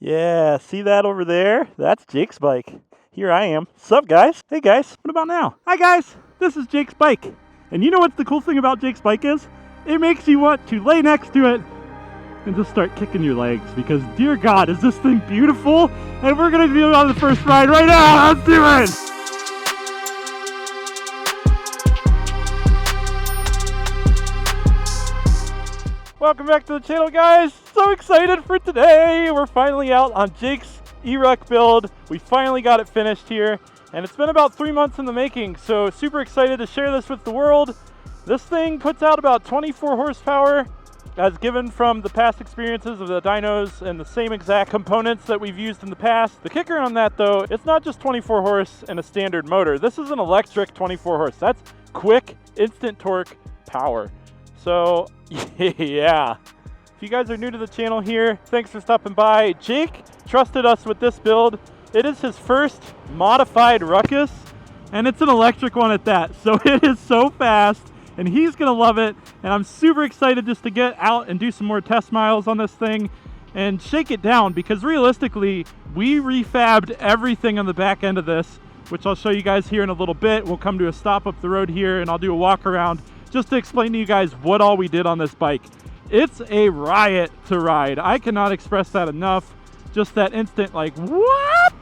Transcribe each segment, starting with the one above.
Yeah, see that over there? That's Jake's bike. Here I am. Sup, guys? Hey, guys. What about now? Hi, guys. This is Jake's bike. And you know what the cool thing about Jake's bike is? It makes you want to lay next to it and just start kicking your legs because, dear God, is this thing beautiful? And we're going to be on the first ride right now. Let's do it. Welcome back to the channel, guys. So excited for today. We're finally out on Jake's E-Ruck build. We finally got it finished here, and it's been about 3 months in the making, so super excited to share this with the world. This thing puts out about 24 horsepower as given from the past experiences of the dynos and the same exact components that we've used in the past. The kicker on that, though, it's not just 24 horse and a standard motor. This is an electric 24 horse. That's quick, instant torque power. So yeah, if you guys are new to the channel here, thanks for stopping by. Jake trusted us with this build. It is his first modified Ruckus, and it's an electric one at that. So it is so fast, and he's gonna love it. And I'm super excited just to get out and do some more test miles on this thing and shake it down, because realistically, we refabbed everything on the back end of this, which I'll show you guys here in a little bit. We'll come to a stop up the road here, and I'll do a walk around just to explain to you guys what all we did on this bike. It's a riot to ride. I cannot express that enough. Just that instant, like, what?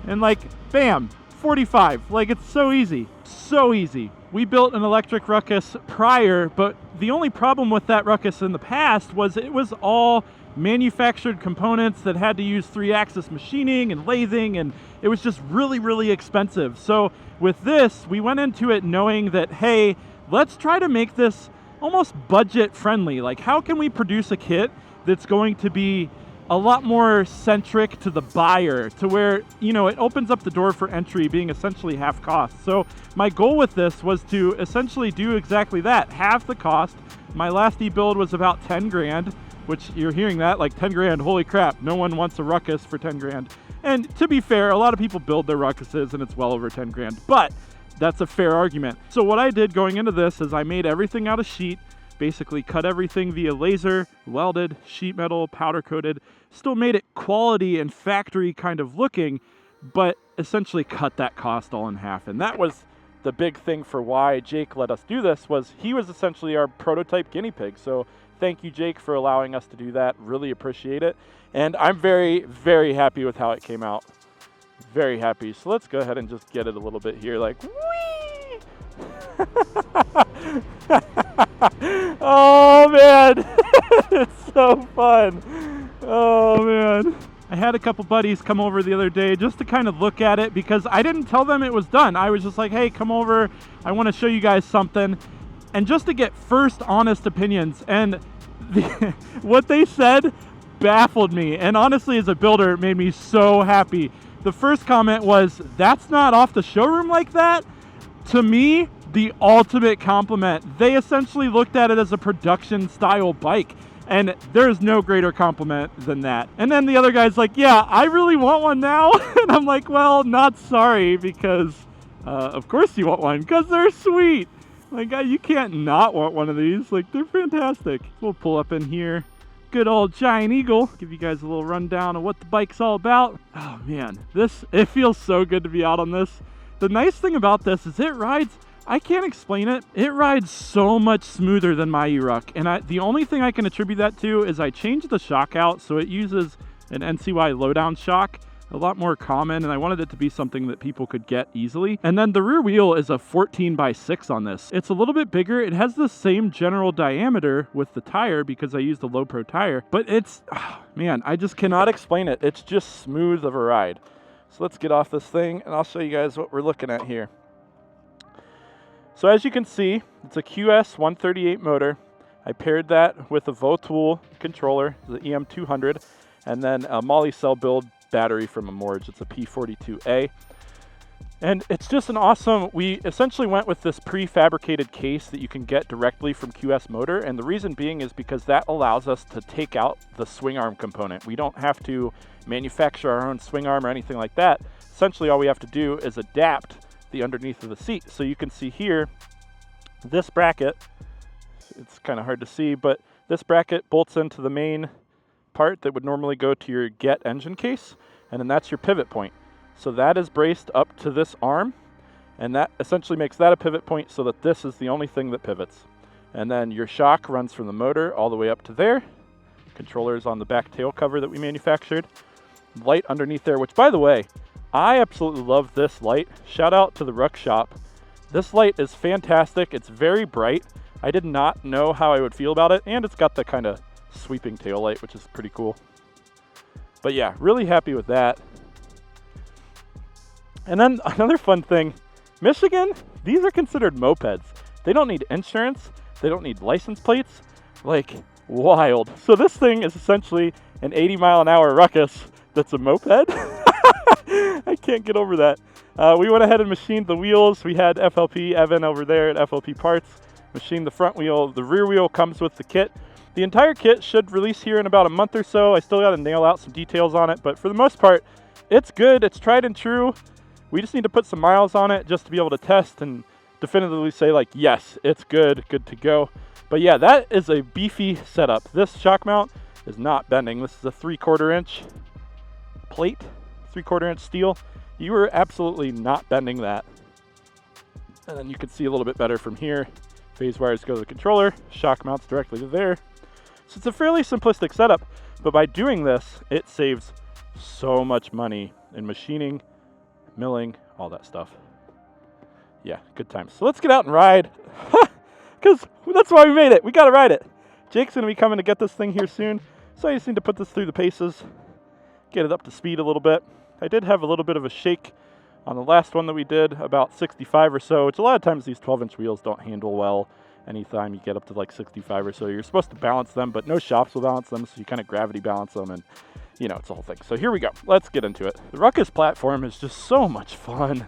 And like, bam, 45. Like, it's so easy, so easy. We built an electric Ruckus prior, but the only problem with that Ruckus in the past was it was all manufactured components that had to use 3-axis machining and lathing, and it was just really, really expensive. So with this, we went into it knowing that, hey, let's try to make this almost budget friendly. Like, how can we produce a kit that's going to be a lot more centric to the buyer, to where, you know, it opens up the door for entry being essentially half cost. So my goal with this was to essentially do exactly that, half the cost. My last e-build was about 10 grand, which you're hearing that, like 10 grand, holy crap, no one wants a Ruckus for 10 grand. And to be fair, a lot of people build their Ruckuses and it's well over 10 grand, but that's a fair argument. So what I did going into this is I made everything out of sheet, basically cut everything via laser, welded, sheet metal, powder coated, still made it quality and factory kind of looking, but essentially cut that cost all in half. And that was the big thing for why Jake let us do this, was he was essentially our prototype guinea pig. So thank you, Jake, for allowing us to do that. Really appreciate it. And I'm very, very happy with how it came out. Very happy. So let's go ahead and just get it a little bit here, like, whee! Oh man, it's so fun. Oh man. I had a couple buddies come over the other day just to kind of look at it, because I didn't tell them it was done. I was just like, hey, come over, I want to show you guys something, and just to get first honest opinions. And what they said baffled me, and honestly, as a builder, it made me so happy. The first comment was, that's not off the showroom like that? To me, the ultimate compliment. They essentially looked at it as a production style bike, and there's no greater compliment than that. And then the other guy's like, yeah, I really want one now. And I'm like, well, not sorry, because of course you want one, because they're sweet. Like, you can't not want one of these. Like, they're fantastic. We'll pull up in here. Good old Giant Eagle. Give you guys a little rundown of what the bike's all about. Oh man, it feels so good to be out on this. The nice thing about this is it rides, I can't explain it. It rides so much smoother than my E-Ruck. And the only thing I can attribute that to is I changed the shock out, so it uses an NCY lowdown shock, a lot more common, and I wanted it to be something that people could get easily. And then the rear wheel is a 14x6 on this. It's a little bit bigger. It has the same general diameter with the tire because I used a low pro tire, but it's, man, I just cannot explain it. It's just smooth of a ride. So let's get off this thing and I'll show you guys what we're looking at here. So as you can see, it's a QS 138 motor. I paired that with a Votol controller, the EM200, and then a Molicel build battery from a Morge. It's a P42A. And it's just an awesome, we essentially went with this prefabricated case that you can get directly from QS Motor. And the reason being is because that allows us to take out the swing arm component. We don't have to manufacture our own swing arm or anything like that. Essentially, all we have to do is adapt the underneath of the seat. So you can see here, this bracket, it's kind of hard to see, but this bracket bolts into the main part that would normally go to your get engine case, and then that's your pivot point. So that is braced up to this arm, and that essentially makes that a pivot point so that this is the only thing that pivots. And then your shock runs from the motor all the way up to there. Controller is on the back tail cover that we manufactured. Light underneath there, which by the way, I absolutely love this light. Shout out to the Ruck Shop. This light is fantastic. It's very bright. I did not know how I would feel about it, and it's got the kind of sweeping tail light, which is pretty cool. But yeah, really happy with that. And then another fun thing, Michigan, these are considered mopeds. They don't need insurance. They don't need license plates. Like, wild. So this thing is essentially an 80-mile-an-hour Ruckus that's a moped. I can't get over that. We went ahead and machined the wheels. We had FLP Evan over there at FLP Parts. Machined the front wheel. The rear wheel comes with the kit. The entire kit should release here in about a month or so. I still got to nail out some details on it, but for the most part, it's good. It's tried and true. We just need to put some miles on it just to be able to test and definitively say, like, yes, it's good to go. But yeah, that is a beefy setup. This shock mount is not bending. This is a 3/4 inch plate, 3/4 inch steel. You are absolutely not bending that. And then you can see a little bit better from here. Phase wires go to the controller, shock mounts directly to there. So it's a fairly simplistic setup, but by doing this, it saves so much money in machining, milling, all that stuff. Yeah, good times. So let's get out and ride, because that's why we made it. We got to ride it. Jake's going to be coming to get this thing here soon, so I just need to put this through the paces, get it up to speed a little bit. I did have a little bit of a shake on the last one that we did, about 65 or so, which a lot of times these 12-inch wheels don't handle well anytime you get up to like 65 or so. You're supposed to balance them, but no shops will balance them, so you kind of gravity balance them, and you know, it's the whole thing. So here we go. Let's get into it. The Ruckus platform is just so much fun.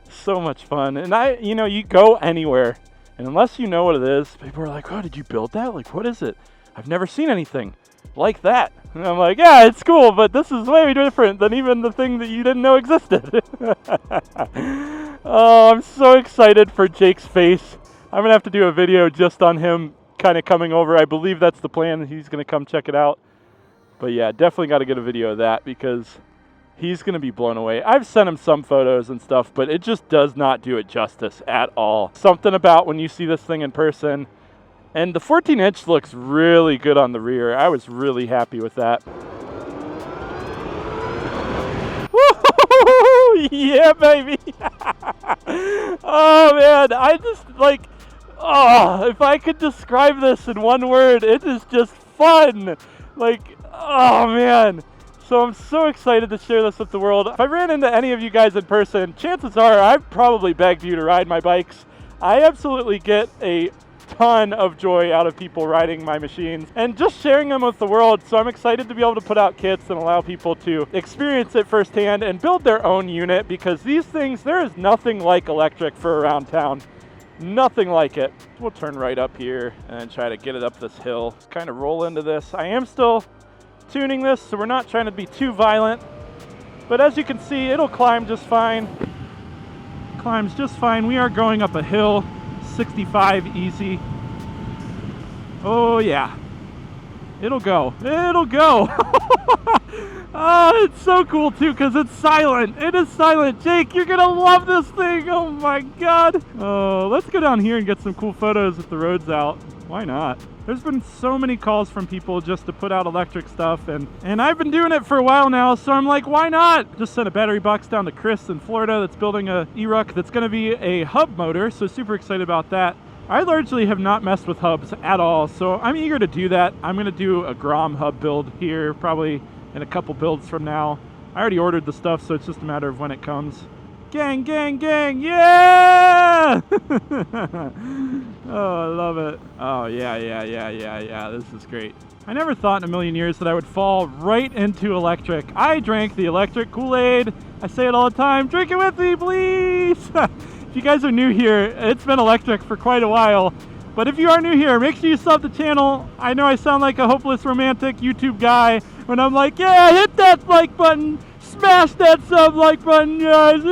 So much fun. And you go anywhere, and unless you know what it is, people are like, oh, did you build that? Like, what is it? I've never seen anything like that. And I'm like, yeah, it's cool, but this is way different than even the thing that you didn't know existed. Oh, I'm so excited for Jake's face. I'm going to have to do a video just on him kind of coming over. I believe that's the plan. He's going to come check it out. But yeah, definitely got to get a video of that because he's going to be blown away. I've sent him some photos and stuff, but it just does not do it justice at all. Something about when you see this thing in person. And the 14-inch looks really good on the rear. I was really happy with that. Woo! Yeah, baby! Oh, man. I just, like, if I could describe this in one word, it is just fun. Like, oh, man. So I'm so excited to share this with the world. If I ran into any of you guys in person, chances are I've probably begged you to ride my bikes. I absolutely get a ton of joy out of people riding my machines and just sharing them with the world. So I'm excited to be able to put out kits and allow people to experience it firsthand and build their own unit, because these things, there is nothing like electric for around town. Nothing like it. We'll turn right up here and try to get it up this hill. Kind of roll into this. I am still tuning this, so we're not trying to be too violent, but as you can see, it'll climb just fine. Climbs just fine. We are going up a hill, 65 easy. Oh yeah, it'll go. Oh, it's so cool too because it's silent. It is silent. Jake, you're gonna love this thing. Oh my god. Oh, let's go down here and get some cool photos if the road's out. Why not? There's been so many calls from people just to put out electric stuff, and I've been doing it for a while now, so I'm like, why not? Just sent a battery box down to Chris in Florida that's building a E-Ruck that's going to be a hub motor, so super excited about that. I largely have not messed with hubs at all, so I'm eager to do that. I'm going to do a Grom hub build here, probably in a couple builds from now. I already ordered the stuff, so it's just a matter of when it comes. Gang, gang, gang, yeah! Oh, I love it. Oh, yeah, this is great. I never thought in a million years that I would fall right into electric. I drank the electric Kool-Aid. I say it all the time, drink it with me, please! If you guys are new here, it's been electric for quite a while. But if you are new here, make sure you sub the channel. I know I sound like a hopeless romantic YouTube guy when I'm like, yeah, hit that like button, smash that sub like button, guys,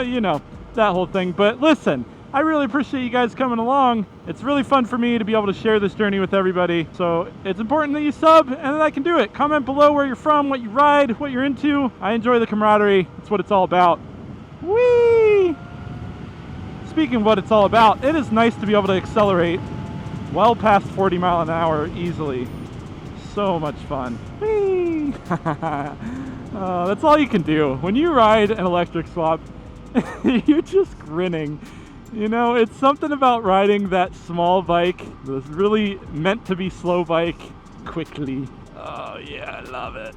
you know, that whole thing. But listen, I really appreciate you guys coming along. It's really fun for me to be able to share this journey with everybody. So it's important that you sub and that I can do it. Comment below where you're from, what you ride, what you're into. I enjoy the camaraderie. That's what it's all about. Whee! Speaking of what it's all about, it is nice to be able to accelerate well past 40 miles an hour easily. So much fun. Whee! That's all you can do. When you ride an electric swap, you're just grinning. You know, it's something about riding that small bike, this really meant to be slow bike, quickly. Oh yeah, I love it.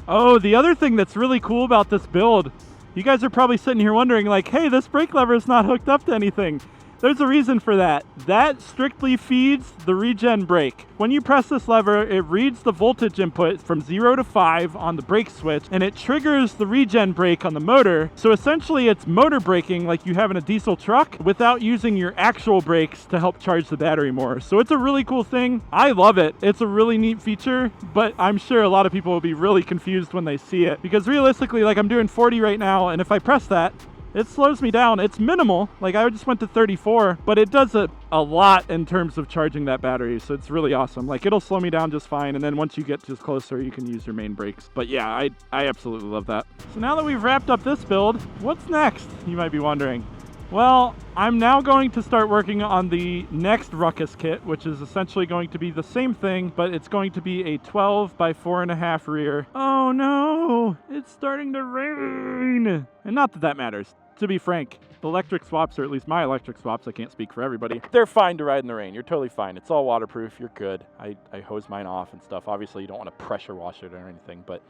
Oh, the other thing that's really cool about this build, you guys are probably sitting here wondering like, hey, this brake lever is not hooked up to anything. There's a reason for that. That strictly feeds the regen brake. When you press this lever, it reads the voltage input from 0 to 5 on the brake switch, and it triggers the regen brake on the motor. So essentially it's motor braking like you have in a diesel truck without using your actual brakes to help charge the battery more. So it's a really cool thing. I love it. It's a really neat feature, but I'm sure a lot of people will be really confused when they see it, because realistically, like I'm doing 40 right now, and if I press that, it slows me down. It's minimal, like I just went to 34, but it does a lot in terms of charging that battery, so it's really awesome. Like it'll slow me down just fine, and then once you get just closer, you can use your main brakes. But yeah, I absolutely love that. So now that we've wrapped up this build, what's next, you might be wondering? Well, I'm now going to start working on the next Ruckus kit, which is essentially going to be the same thing, but it's going to be a 12 by 4.5 rear. Oh no, it's starting to rain. And not that that matters. To be frank, the electric swaps, or at least my electric swaps, I can't speak for everybody, they're fine to ride in the rain. You're totally fine. It's all waterproof. You're good. I hose mine off and stuff. Obviously, you don't want to pressure wash it or anything, but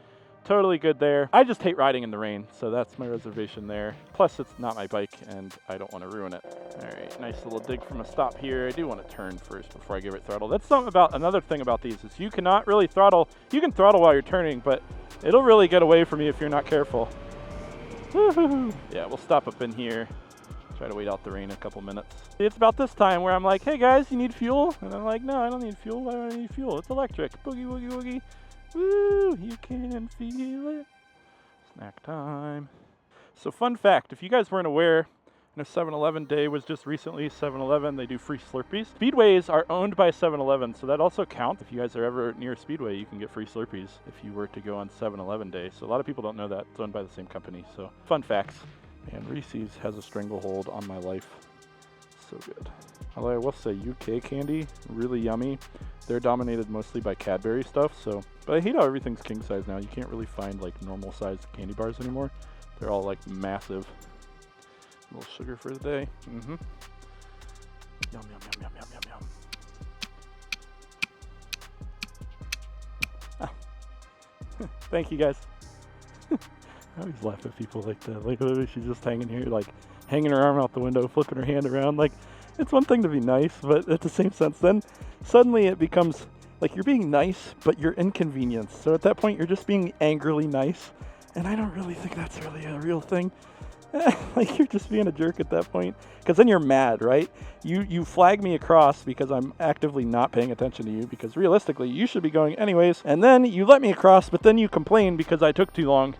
totally good there. I just hate riding in the rain, so that's my reservation there. Plus, it's not my bike, and I don't want to ruin it. All right, nice little dig from a stop here. I do want to turn first before I give it throttle. That's something about another thing about these is you cannot really throttle. You can throttle while you're turning, but it'll really get away from you if you're not careful. Woohoo! Yeah, we'll stop up in here. Try to wait out the rain a couple minutes. It's about this time where I'm like, hey guys, you need fuel? And I'm like, no, I don't need fuel. Why do I need fuel? It's electric. Boogie, woogie, woogie. Woo, you can feel it. Snack time. So fun fact, if you guys weren't aware, 7-Eleven day was just recently. 7-Eleven, they do free Slurpees. Speedways are owned by 7-Eleven, so that also counts. If you guys are ever near a Speedway, you can get free Slurpees if you were to go on 7-Eleven day. So a lot of people don't know that. It's owned by the same company, so fun facts. And Reese's has a stranglehold on my life. So good. Although I will say UK candy, really yummy. They're dominated mostly by Cadbury stuff, so, but I hate how everything's king size now. You can't really find like normal sized candy bars anymore. They're all like massive. A little sugar for the day. Yum, yum, yum, yum, yum, yum, yum. Ah. Thank you guys. I always laugh at people like that. Like literally she's just hanging here, like hanging her arm out the window, flipping her hand around. Like it's one thing to be nice, but at the same sense, then suddenly it becomes like you're being nice, but you're inconvenienced. So at that point, you're just being angrily nice. And I don't really think that's really a real thing. Like you're just being a jerk at that point, because then you're mad, right? You flag me across because I'm actively not paying attention to you, because realistically you should be going anyways, and then you let me across, but then you complain because I took too long.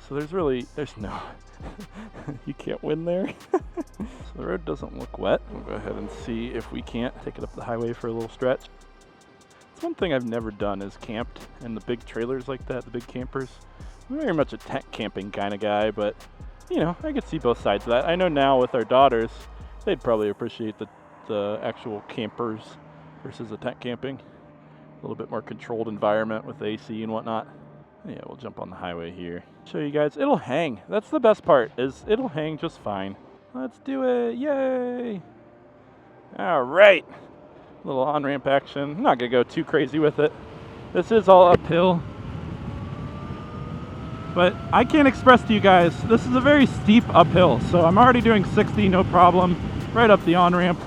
So there's no you can't win there. So the road doesn't look wet. We'll go ahead and see if we can't take it up the highway for a little stretch. It's one thing I've never done is camped in the big trailers like that, the big campers. I'm very much a tent camping kind of guy, but you know, I could see both sides of that. I know now with our daughters, they'd probably appreciate the actual campers versus the tent camping. A little bit more controlled environment with AC and whatnot. Yeah, we'll jump on the highway here. Show you guys, it'll hang. That's the best part, is it'll hang just fine. Let's do it, yay! All right, a little on-ramp action. I'm not gonna go too crazy with it. This is all uphill. But I can't express to you guys, this is a very steep uphill, so I'm already doing 60, no problem, right up the on-ramp,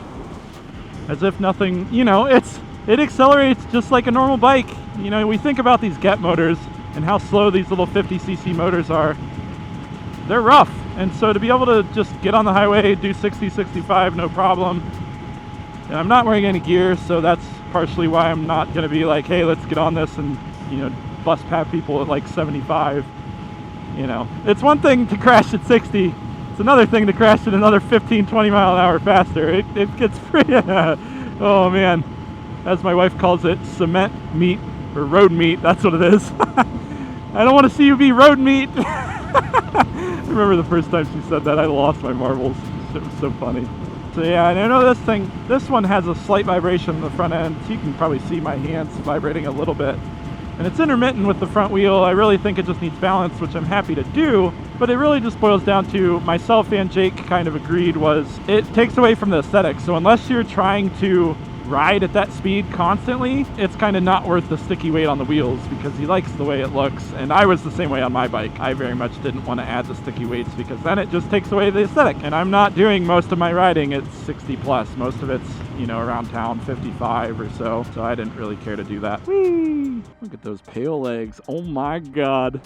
as if nothing, you know, it accelerates just like a normal bike. You know, we think about these Get motors and how slow these little 50cc motors are. They're rough, and so to be able to just get on the highway, do 60, 65, no problem. And I'm not wearing any gear, so that's partially why I'm not going to be like, hey, let's get on this and, you know, bust past people at like 75. You know, it's one thing to crash at 60, It's another thing to crash at another 15, 20 mile an hour faster. It gets pretty, oh man, as my wife calls it, cement meat, or road meat, that's what it is. I don't want to see you be road meat. I remember the first time she said that, I lost my marbles. It was so funny. So yeah, and I know this one has a slight vibration in the front end, so you can probably see my hands vibrating a little bit. And it's intermittent with the front wheel. I really think it just needs balance, which I'm happy to do, but it really just boils down to, myself and Jake kind of agreed, was it takes away from the aesthetics. So unless you're trying to ride at that speed constantly, it's kind of not worth the sticky weight on the wheels, because he likes the way it looks, and I was the same way on my bike. I very much didn't want to add the sticky weights, because then it just takes away the aesthetic, and I'm not doing most of my riding at 60 plus. Most of it's, you know, around town 55 or so I didn't really care to do that. Whee! Look at those pale legs. Oh my god.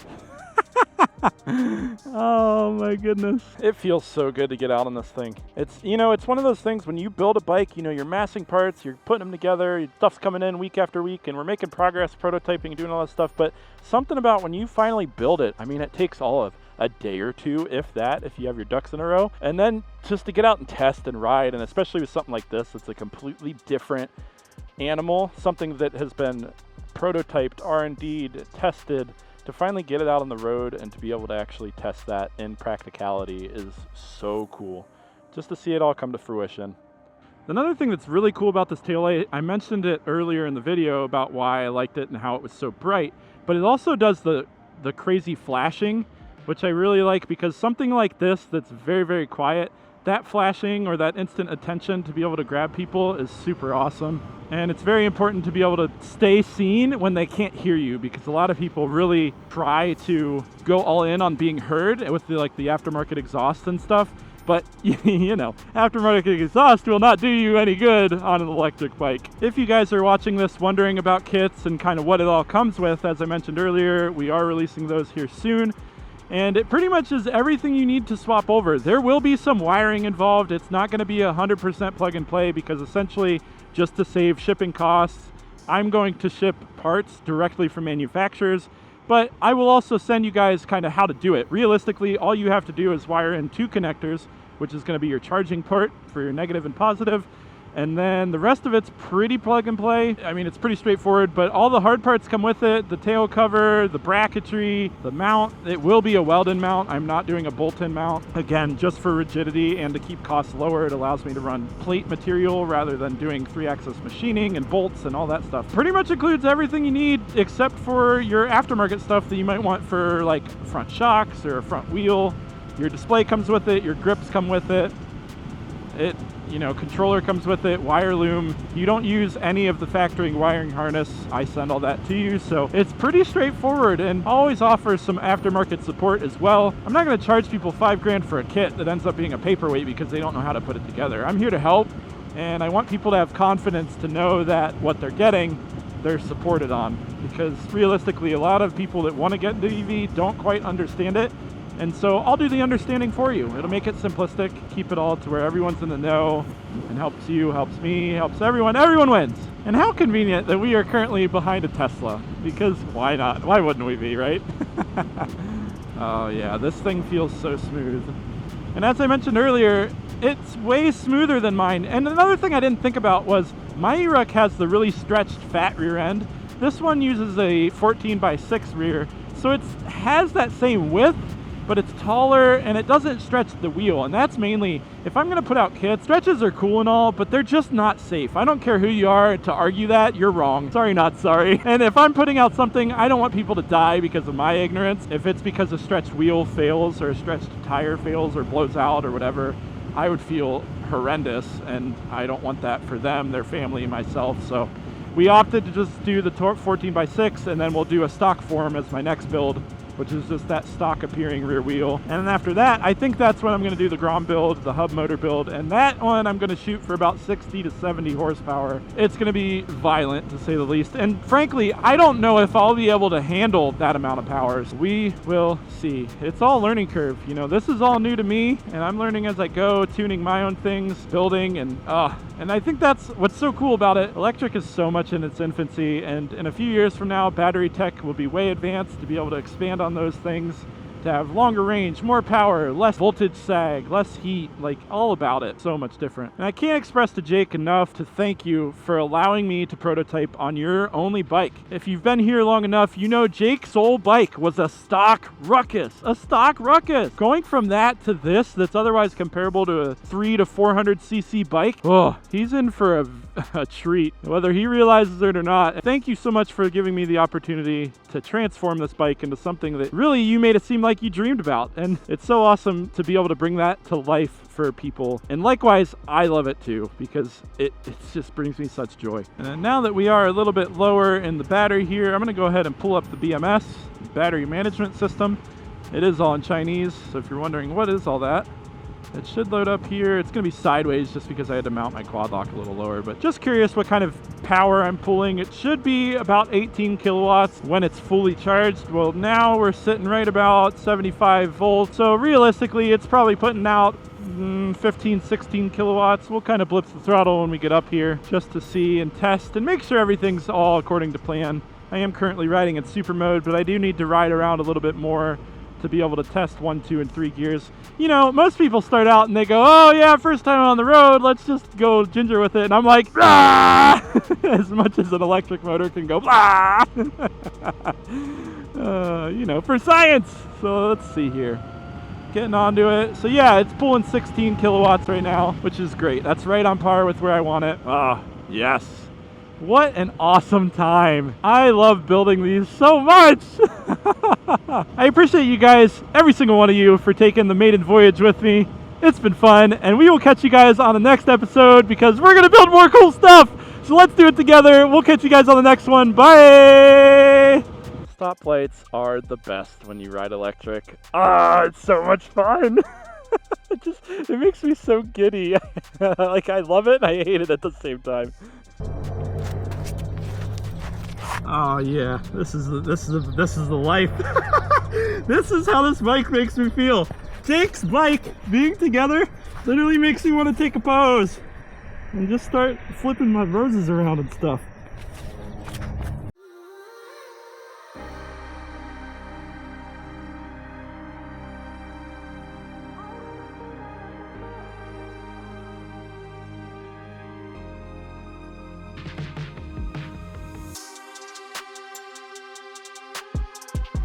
Oh my goodness. It feels so good to get out on this thing. It's, you know, it's one of those things when you build a bike, you know, you're massing parts, you're putting them together, stuff's coming in week after week, and we're making progress, prototyping, doing all that stuff, but something about when you finally build it, I mean, it takes all of a day or two, if that, if you have your ducks in a row, and then just to get out and test and ride, and especially with something like this, it's a completely different animal, something that has been prototyped, R&D'd, tested, to finally get it out on the road and to be able to actually test that in practicality is so cool. Just to see it all come to fruition. Another thing that's really cool about this taillight, I mentioned it earlier in the video about why I liked it and how it was so bright, but it also does the crazy flashing, which I really like, because something like this that's very, very quiet, that flashing or that instant attention to be able to grab people is super awesome. And it's very important to be able to stay seen when they can't hear you, because a lot of people really try to go all in on being heard with the aftermarket exhaust and stuff. But, you know, aftermarket exhaust will not do you any good on an electric bike. If you guys are watching this wondering about kits and kind of what it all comes with, as I mentioned earlier, we are releasing those here soon. And it pretty much is everything you need to swap over. There will be some wiring involved. It's not going to be 100% plug and play, because essentially, just to save shipping costs, I'm going to ship parts directly from manufacturers, but I will also send you guys kind of how to do it. Realistically, all you have to do is wire in 2 connectors, which is going to be your charging port for your negative and positive. And then the rest of it's pretty plug and play. I mean, it's pretty straightforward, but all the hard parts come with it. The tail cover, the bracketry, the mount. It will be a weld-in mount. I'm not doing a bolt-in mount. Again, just for rigidity and to keep costs lower, it allows me to run plate material rather than doing 3-axis machining and bolts and all that stuff. Pretty much includes everything you need except for your aftermarket stuff that you might want for like front shocks or a front wheel. Your display comes with it, your grips come with it. You know, controller comes with it, wire loom. You don't use any of the factory wiring harness. I send all that to you, so it's pretty straightforward, and always offers some aftermarket support as well. I'm not going to charge people $5 grand for a kit that ends up being a paperweight because they don't know how to put it together. I'm here to help, and I want people to have confidence to know that what they're getting, they're supported on, because realistically, a lot of people that want to get into EV don't quite understand it. And so I'll do the understanding for you. It'll make it simplistic, keep it all to where everyone's in the know, and helps you, helps me, helps everyone. Everyone wins. And how convenient that we are currently behind a Tesla, because why not? Why wouldn't we be, right? Oh yeah, this thing feels so smooth. And as I mentioned earlier, it's way smoother than mine. And another thing I didn't think about was my E-Ruck has the really stretched fat rear end. This one uses a 14x6 rear, so it has that same width, but it's taller and it doesn't stretch the wheel. And that's mainly, if I'm gonna put out kits, stretches are cool and all, but they're just not safe. I don't care who you are to argue that, you're wrong. Sorry, not sorry. And if I'm putting out something, I don't want people to die because of my ignorance. If it's because a stretched wheel fails or a stretched tire fails or blows out or whatever, I would feel horrendous, and I don't want that for them, their family, and myself. So we opted to just do the 14x6, and then we'll do a stock form as my next build, which is just that stock appearing rear wheel. And then after that, I think that's when I'm gonna do the Grom build, the hub motor build, and that one I'm gonna shoot for about 60 to 70 horsepower. It's gonna be violent, to say the least. And frankly, I don't know if I'll be able to handle that amount of powers. We will see. It's all learning curve. You know, this is all new to me, and I'm learning as I go, tuning my own things, building, and I think that's what's so cool about it. Electric is so much in its infancy, and in a few years from now, battery tech will be way advanced to be able to expand on those things, to have longer range, more power, less voltage sag, less heat, like all about it. So much different. And I can't express to Jake enough to thank you for allowing me to prototype on your only bike. If you've been here long enough, you know Jake's old bike was a stock Ruckus. A stock Ruckus. Going from that to this, that's otherwise comparable to a 300 to 400 cc bike, oh, he's in for a treat, whether he realizes it or not. Thank you so much for giving me the opportunity to transform this bike into something that really you made it seem like you dreamed about. And it's so awesome to be able to bring that to life for people. And likewise, I love it too, because it just brings me such joy. And now that we are a little bit lower in the battery here, I'm going to go ahead and pull up the BMS, battery management system. It is all in Chinese, so if you're wondering what is all that, it should load up here. It's going to be sideways just because I had to mount my quad lock a little lower, but just curious what kind of power I'm pulling. It should be about 18 kilowatts when it's fully charged. Well, now we're sitting right about 75 volts, so realistically it's probably putting out 15, 16 kilowatts. We'll kind of blip the throttle when we get up here just to see and test and make sure everything's all according to plan. I am currently riding in super mode, but I do need to ride around a little bit more to be able to test 1, 2, and 3 gears. You know, most people start out and they go, oh yeah, first time on the road, let's just go ginger with it. And I'm like, ah! As much as an electric motor can go, ah! You know, for science. So let's see here. Getting onto it. So yeah, it's pulling 16 kilowatts right now, which is great. That's right on par with where I want it. Ah, yes. What an awesome time. I love building these so much. I appreciate you guys, every single one of you, for taking the maiden voyage with me. It's been fun, and we will catch you guys on the next episode because we're going to build more cool stuff. So let's do it together. We'll catch you guys on the next one. Bye! Stoplights are the best when you ride electric. Ah, it's so much fun. It makes me so giddy. Like, I love it and I hate it at the same time. Oh yeah, this is the life. This is how this bike makes me feel. Jake's bike being together literally makes me want to take a pose and just start flipping my roses around and stuff.